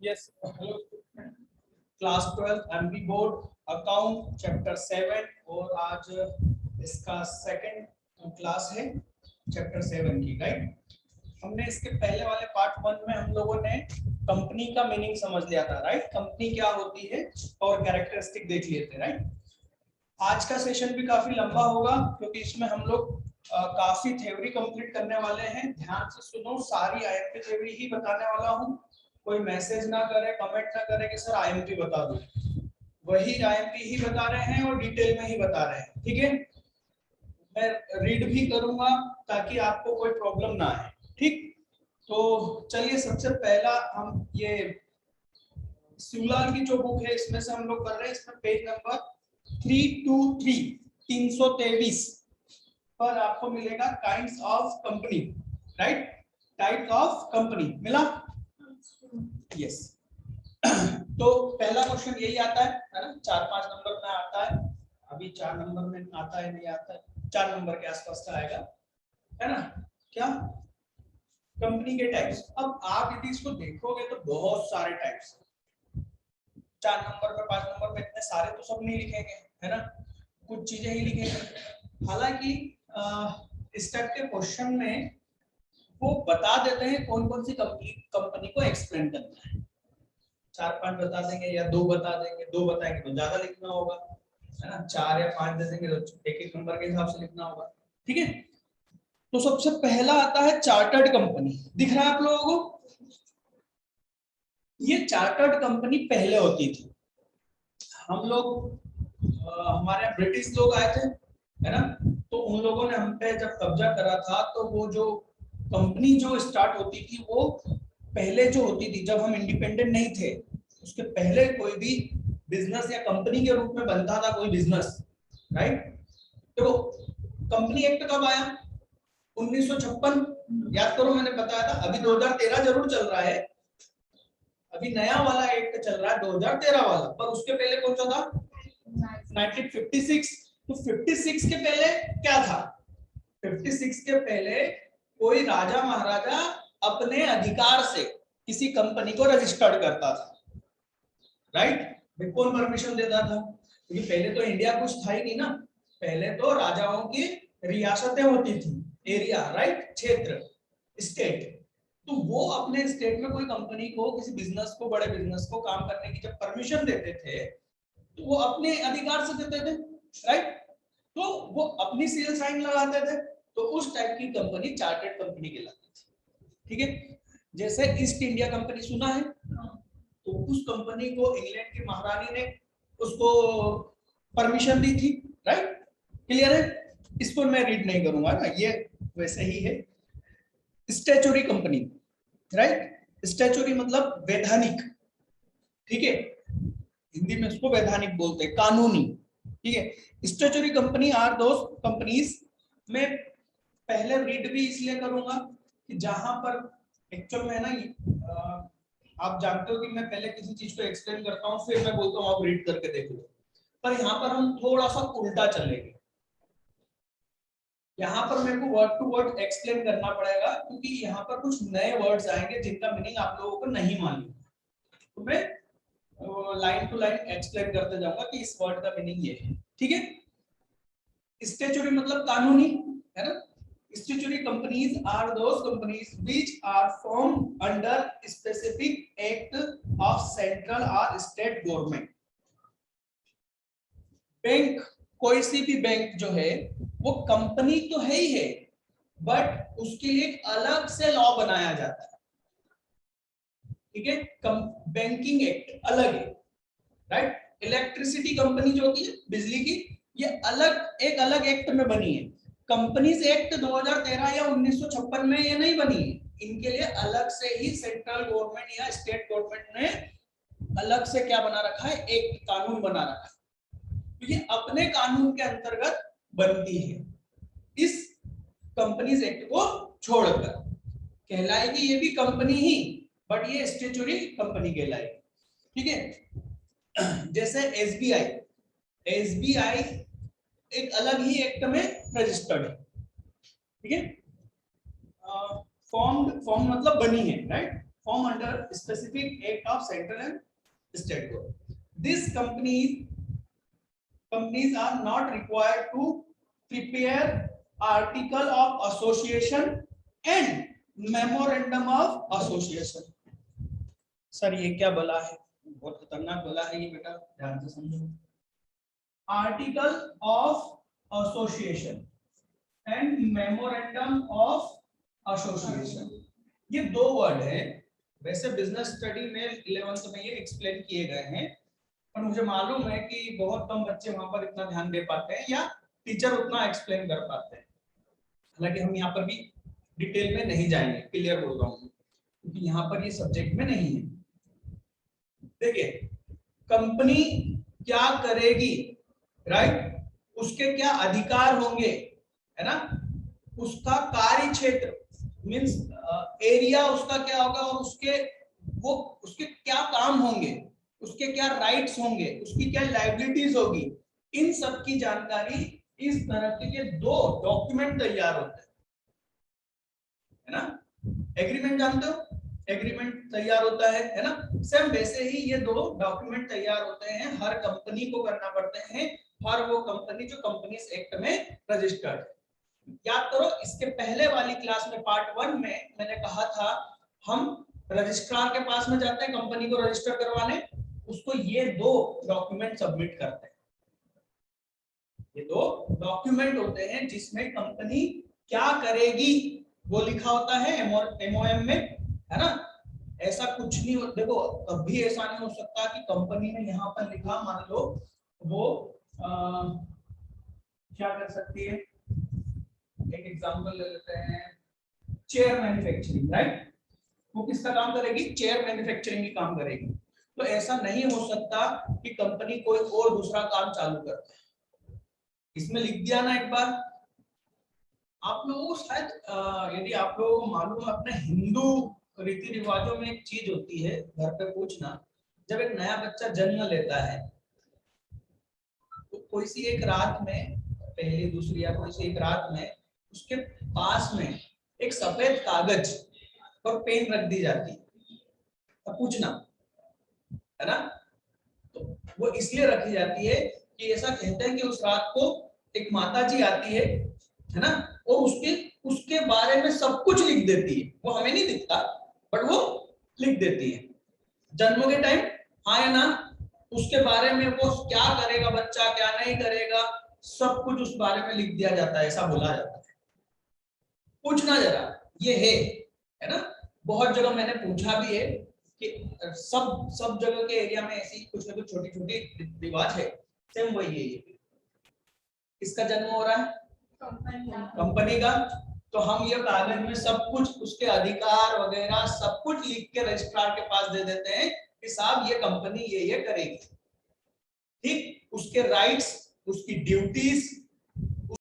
Yes hello class 12 MB board account chapter 7 और आज इसका सेकंड क्लास है चैप्टर 7 की। राइट, हमने इसके पहले वाले पार्ट 1 में हम लोगों ने कंपनी का मीनिंग समझ लिया था। राइट, कंपनी क्या होती है और कैरेक्टरिस्टिक देख लिए थे। राइट, आज का सेशन भी काफी लंबा होगा क्योंकि इसमें हम लोग काफी थ्योरी कंप्लीट करने वाले हैं। ध्यान से सुनो, सारी आईएमपी थ्योरी ही बताने वाला हूँ। कोई मैसेज ना करे, कमेंट ना करे कि सर आईएमपी बता दो, वही आईएमपी ही बता रहे हैं और डिटेल में ही बता रहे हैं। ठीक है, मैं रीड भी करूंगा ताकि आपको कोई प्रॉब्लम ना आए। ठीक, तो चलिए सबसे पहला हम ये शिवलाल की जो बुक है इसमें से हम लोग कर रहे हैं। इसमें पेज नंबर 323 पर आपको मिलेगा kinds of company. Right, types of company मिला। यस तो पहला क्वेश्चन यही आता है ना, 4-5 नंबर में आता है। अभी 4 नंबर में आता है नहीं आता है, 4 नंबर के आसपास का आएगा, है ना। क्या कंपनी के टाइप्स। अब आप यदि इसको देखोगे तो बहुत सारे टाइप्स, 4 नंबर पे 5 नंबर पे इतने सारे तो सब नहीं लिखेंगे, है ना, कुछ चीजें ही लिखेंगे। हालांकि इस टाइप के क्वेश्चन में वो बता देते हैं कौन कौन सी कंपनी को एक्सप्लेन करना है। 4-5 बता देंगे या 2 बता देंगे, 2 बताएंगे तो ज्यादा लिखना होगा, है ना। 4 या 5 दे देंगे तो एक नंबर के हिसाब से लिखना होगा। ठीक है, तो सबसे पहला आता है चार्टर्ड कंपनी। दिख रहा है आप लोगों को? ये चार्टर्ड कंपनी पहले होती थी। हम लोग हमारे यहाँ ब्रिटिश लोग आए थे, है ना, तो उन लोगों ने हम पे जब कब्जा करा था तो वो जो कंपनी जो स्टार्ट होती थी वो पहले जो होती थी, जब हम इंडिपेंडेंट नहीं थे उसके पहले कोई भी बिजनेस या कंपनी के रूप में बनता था कोई बिजनेस। राइट, तो कंपनी एक्ट कब आया? 1956। याद करो, मैंने बताया था। अभी 2013 जरूर चल रहा है, अभी नया वाला एक्ट चल रहा है 2013 वाला, पर उसके पहले कौन सा था? 1956। तो 56 के पहले क्या था? 56 के पहले कोई राजा महाराजा अपने अधिकार से किसी कंपनी को रजिस्टर्ड करता था। राइट, कौन परमिशन देता था? क्योंकि पहले तो इंडिया कुछ था ही नहीं ना, पहले तो राजाओं की रियासतें होती थी, एरिया, राइट, क्षेत्र, स्टेट। तो वो अपने स्टेट में कोई कंपनी को, किसी बिजनेस को, बड़े बिजनेस को काम करने की जब परमिशन देते थे तो वो अपने अधिकार से देते थे। राइट, तो वो अपनी सील साइन लगाते थे, तो उस टाइप की कंपनी चार्टर्ड कंपनी कहलाती थी। ठीक है, जैसे ईस्ट इंडिया कंपनी सुना है, तो उस कंपनी को इंग्लैंड की महारानी ने उसको परमिशन दी थी। राइट, क्लियर है? इसको मैं रीड नहीं करूंगा ना, ये वैसे ही है। स्टैच्यूरी कंपनी, राइट, स्टैच्यूरी मतलब वैधानिक। ठीक है, हिंदी में इसको वैधानिक बोलते हैं, कानूनी। ठीक है, statutory company are those companies में पहले रीड भी इसलिए करूंगा कि जहां पर एक्चुअल में ना, आप जानते हो कि मैं पहले किसी चीज को एक्सप्लेन करता हूं फिर मैं बोलता हूं आप रीड करके देख लो, पर यहाँ पर हम थोड़ा सा उल्टा चलेंगे। यहाँ पर मेरे को वर्ड टू वर्ड एक्सप्लेन करना पड़ेगा क्योंकि यहाँ पर कुछ नए वर्ड्स आएंगे जिनका मीनिंग आप लोगों को नहीं मालूम, तो मैं लाइन टू लाइन एक्सप्लेन करते जाऊंगा कि इस वर्ड का मीनिंग ये है। ठीक है, स्टैच्यूरी मतलब कानूनी, है ना। Statutory companies are those companies which are formed under specific act of central or state government. Bank, कोई सी भी बैंक जो है वो कंपनी तो है ही है, बट उसके लिए एक अलग से लॉ बनाया जाता है। ठीक है, बैंकिंग एक्ट अलग है। राइट, इलेक्ट्रिसिटी कंपनी जो होती है बिजली की, ये अलग एक अलग एक्ट में बनी है। कंपनीज एक्ट 2013 या 1956 में ये नहीं बनी है, इनके लिए अलग से ही सेंट्रल गवर्नमेंट या स्टेट गवर्नमेंट ने अलग से क्या बना रखा है, एक कानून बना रखा है, तो ये अपने कानून के अंतर्गत बनती है। इस कंपनीज एक्ट को छोड़कर कहलाएगी ये भी कंपनी ही, बट ये स्टैट्यूटरी कंपनी कहलाएगी। ठीक है, जैसे एसबीआई, एसबीआई एक अलग ही एक्ट में रजिस्टर्ड है। ठीक है, फॉर्म मतलब बनी है, right. form under specific act of central and state government. These companies are not required to prepare article of association and memorandum of association. Sir ये क्या बोला है, बहुत खतरनाक बोला है ये बेटा, ध्यान से समझो। Article of association and memorandum of association, ये दो वर्ड है। वैसे बिजनेस स्टडी में 11th में ये एक्सप्लेन किए गए हैं, पर मुझे मालूम है कि बहुत कम बच्चे वहां पर इतना ध्यान दे पाते हैं या टीचर उतना एक्सप्लेन कर पाते हैं। हालांकि हम यहाँ पर भी डिटेल में नहीं जाएंगे, क्लियर बोल रहा हूँ, क्योंकि यहाँ पर ये सब्जेक्ट में नहीं है। देखिए, कंपनी क्या करेगी, राइट, उसके क्या अधिकार होंगे, है ना, उसका कार्य क्षेत्र मींस एरिया उसका क्या होगा, और उसके क्या काम होंगे, उसके क्या राइट्स होंगे, उसकी क्या लायबिलिटीज होगी, इन सब की जानकारी इस तरह के दो डॉक्यूमेंट तैयार होते हैं, है ना। एग्रीमेंट जानते हो, एग्रीमेंट तैयार होता है ना। सेम वैसे ही ये दो डॉक्यूमेंट तैयार होते हैं, हर कंपनी को करना पड़ते हैं, हर वो कंपनी जो कंपनीज एक्ट में रजिस्टर्ड है। याद करो, इसके पहले वाली क्लास में पार्ट 1 में मैंने कहा था हम रजिस्ट्रार के पास में जाते हैं कंपनी को रजिस्टर करवाने, उसको ये दो डॉक्यूमेंट सबमिट करते हैं। ये दो डॉक्यूमेंट होते हैं जिसमें कंपनी क्या करेगी वो लिखा होता है एमओएम में, है ना। ऐसा कुछ नहीं हो, देखो कभी ऐसा नहीं हो सकता कि कंपनी ने यहाँ पर लिखा, मान लो वो क्या कर सकती है, एक एग्जांपल ले लेते हैं, चेयर मैन्युफैक्चरिंग, राइट, वो किसका काम करेगी, चेयर मैन्युफैक्चरिंग की काम करेगी। तो ऐसा नहीं हो सकता कि कंपनी कोई और दूसरा काम चालू कर दे। इसमें लिख दिया ना एक बार। आप लोगों को शायद यदि आप लोगों को मालूम है, अपने हिंदू रीति रिवाजों में एक चीज होती है, घर पे पूछना, जब एक नया बच्चा जन्म लेता है तो कोई सी एक रात में, पहली दूसरी या कोई सी एक रात में उसके पास में एक सफेद कागज और पेन रख दी जाती है, अब पूछना, है ना। तो वो इसलिए रखी जाती है कि ऐसा कहते हैं कि उस रात को एक माता जी आती है ना, और उसके बारे में सब कुछ लिख देती है। वो हमें नहीं दिखता बट वो लिख देती है जन्म के टाइम, हाँ या ना, उसके बारे में वो क्या करेगा बच्चा, क्या नहीं करेगा, सब कुछ उस बारे में लिख दिया जाता है, ऐसा बोला जाता है। पूछना जरा, ये है ना, बहुत जगह मैंने पूछा भी है कि सब जगह के एरिया में ऐसी कुछ ना कुछ छोटी छोटी रिवाज है, सेम वही है। ये किसका जन्म हो रहा है, कंपनी का, तो हम ये कागज में सब कुछ उसके अधिकार वगैरह सब कुछ लिख के रजिस्ट्रार के पास दे देते हैं कि साहब ये कंपनी ये करेगी, ठीक। उसके राइट्स, उसकी ड्यूटीज,